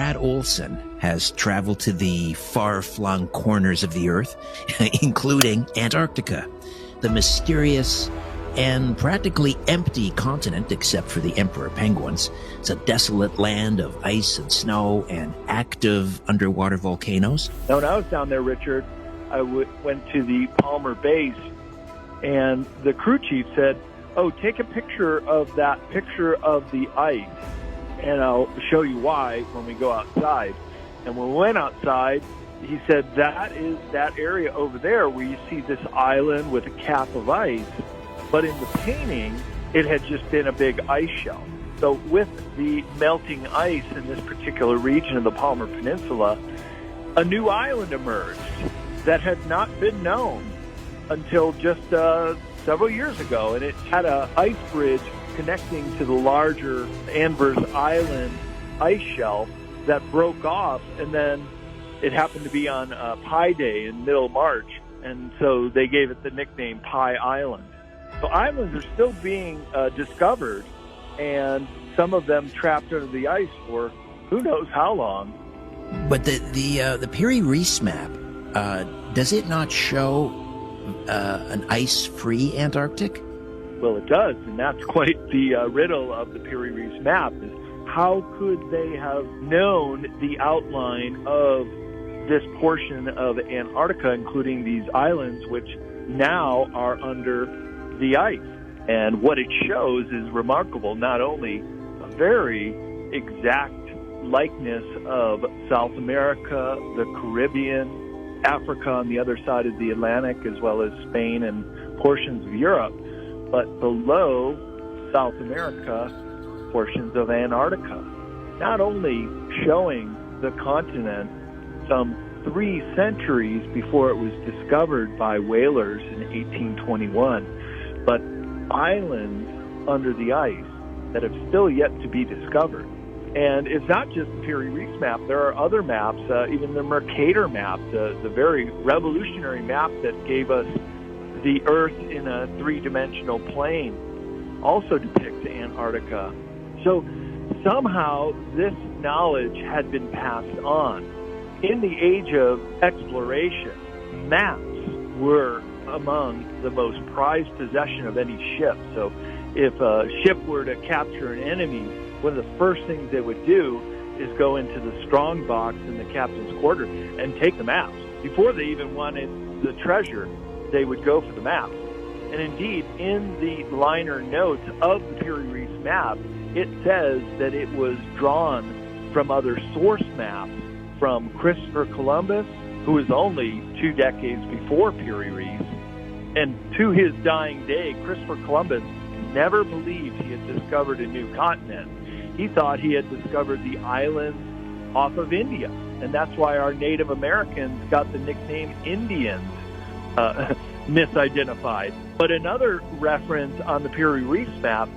Brad Olson has traveled to the far-flung corners of the Earth, including Antarctica, the mysterious and practically empty continent except for the emperor penguins. It's a desolate land of ice and snow and active underwater volcanoes. Now, when I was down there, Richard, I went to the Palmer base, and the crew chief said, "Oh, take a picture of that picture of the ice, and I'll show you why when we go outside." And when we went outside, he said, "That is that area over there where you see this island with a cap of ice." But in the painting, it had just been a big ice shelf. So with the melting ice in this particular region of the Palmer Peninsula, a new island emerged that had not been known until just several years ago. And it had an ice bridge connecting to the larger Anvers Island ice shelf that broke off, and then it happened to be on Pi Day in middle March, and so they gave it the nickname Pi Island. So islands are still being discovered, and some of them trapped under the ice for who knows how long. But the Piri Reis map, does it not show an ice-free Antarctic? Well, it does, and that's quite the riddle of the Piri Reis map. Is how could they have known the outline of this portion of Antarctica, including these islands, which now are under the ice? And what it shows is remarkable. Not only a very exact likeness of South America, the Caribbean, Africa on the other side of the Atlantic, as well as Spain and portions of Europe, but below South America, portions of Antarctica. Not only showing the continent some 3 centuries before it was discovered by whalers in 1821, but islands under the ice that have still yet to be discovered. And it's not just the Piri Reis map. There are other maps, even the Mercator map, the very revolutionary map that gave us the Earth in a 3-dimensional plane, also depicts Antarctica. So somehow this knowledge had been passed on. In the age of exploration, maps were among the most prized possession of any ship. So if a ship were to capture an enemy, one of the first things they would do is go into the strong box in the captain's quarter and take the maps. Before they even wanted the treasure, they would go for the maps. And indeed, in the liner notes of the Piri Reis map, it says that it was drawn from other source maps from Christopher Columbus, who was only 2 decades before Piri Reis. And to his dying day, Christopher Columbus never believed he had discovered a new continent. He thought he had discovered the islands off of India. And that's why our Native Americans got the nickname Indians misidentified. But another reference on the Piri Reis map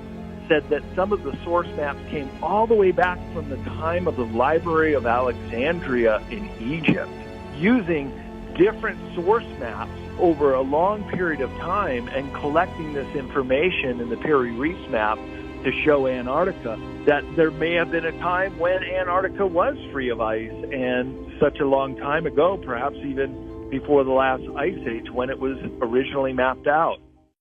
said that some of the source maps came all the way back from the time of the Library of Alexandria in Egypt, using different source maps over a long period of time and collecting this information in the Piri Reis map to show Antarctica, that there may have been a time when Antarctica was free of ice, and such a long time ago, perhaps even before the last ice age when it was originally mapped out.